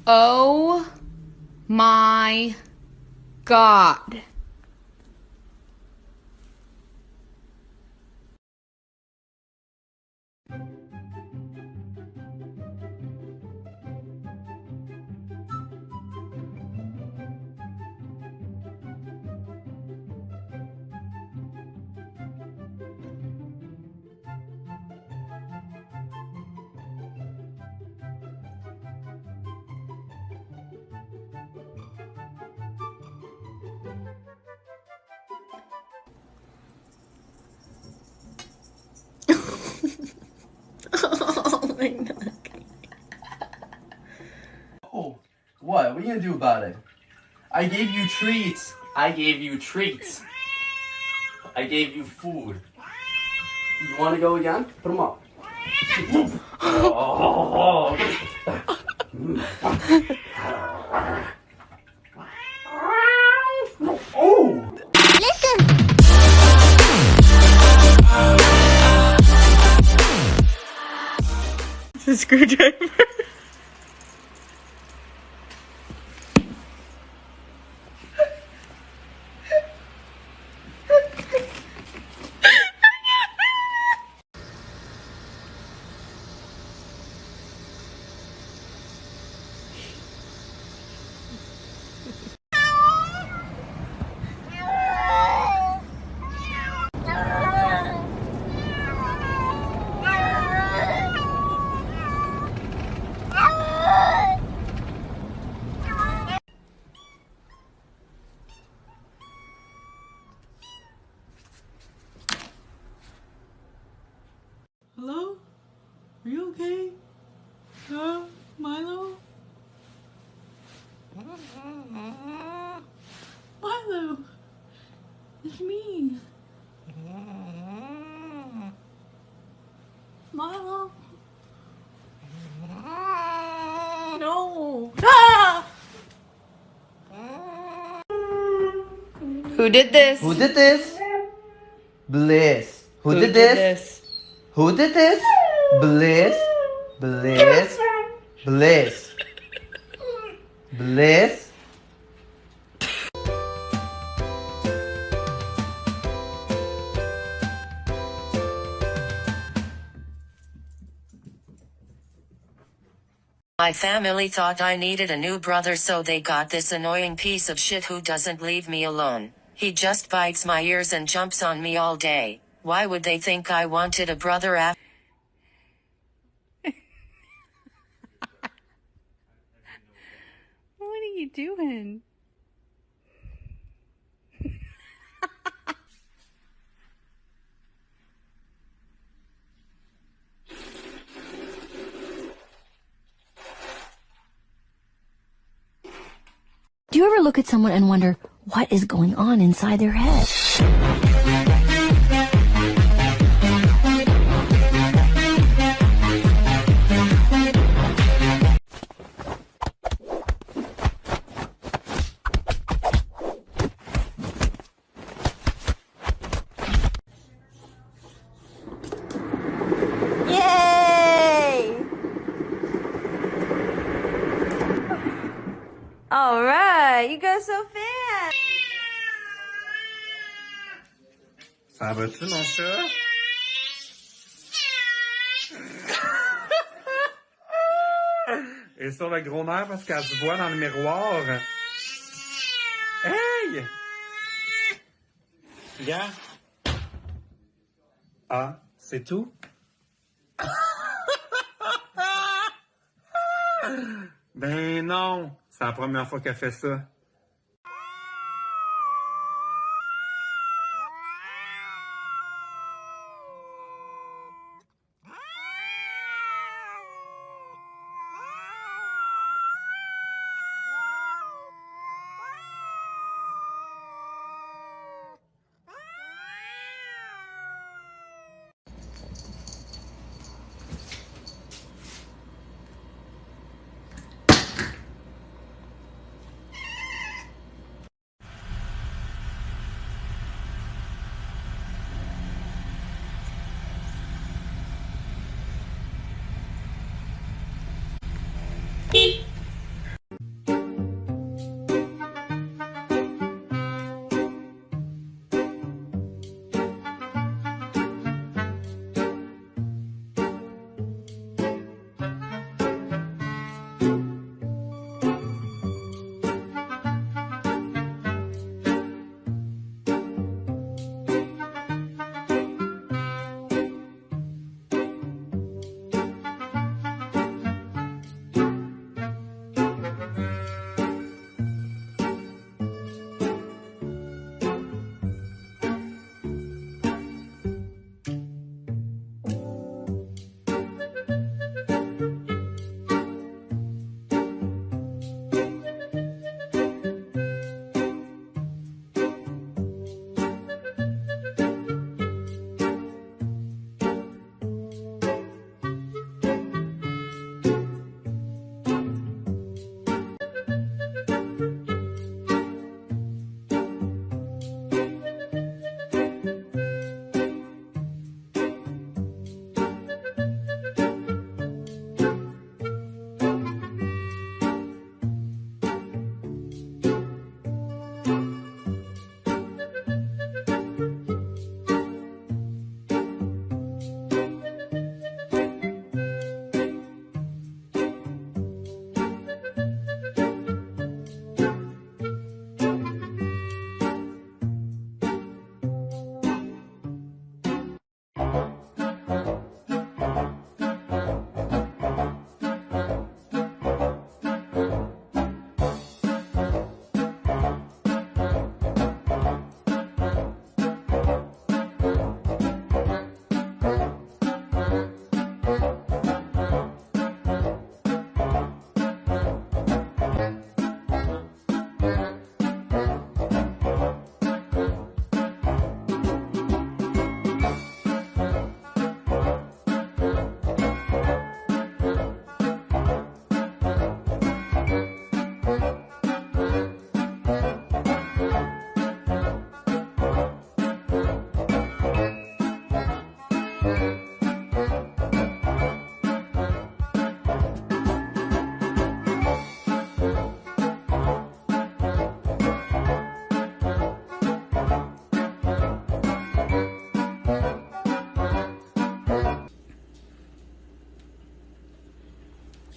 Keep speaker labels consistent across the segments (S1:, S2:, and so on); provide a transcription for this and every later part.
S1: Oh my God. Oh my God.
S2: Oh, what? What are you gonna do about it? I gave you treats. I gave you treats. I gave you food. You want to go again? Put them up. Oh. Oh.
S1: It's a screwdriver.
S3: Hello? Are you okay? Huh? Milo? Milo! It's me! Milo? No! Ah!
S1: Who did this?
S2: Who did this? Bliss. Who did this? Who did this? Bliss. Bliss. Bliss. Bliss.
S4: My family thought I needed a new brother, so they got this annoying piece of shit who doesn't leave me alone. He just bites my ears and jumps on me all day. Why would they think I wanted a brother after?
S1: What are you doing?
S5: Do you ever look at someone and wonder what is going on inside their head?
S6: Yay! All right, you guys so fast.
S7: Ça va-tu, mon chat? Et sur le gros nerf parce qu'elle se voit dans le miroir. Hey! Regarde. Ah, c'est tout? Ben non, c'est la première fois qu'elle fait ça.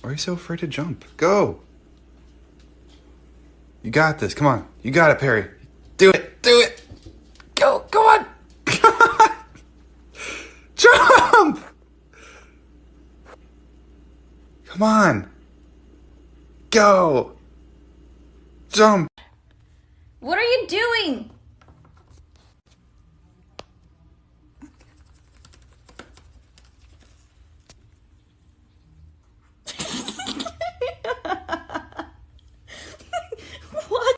S8: Why are you so afraid to jump? Go! You got this. Come on. You got it, Perry. Do it. Do it. Go. Go on. Jump! Come on. Go. Jump.
S6: What are you doing? What?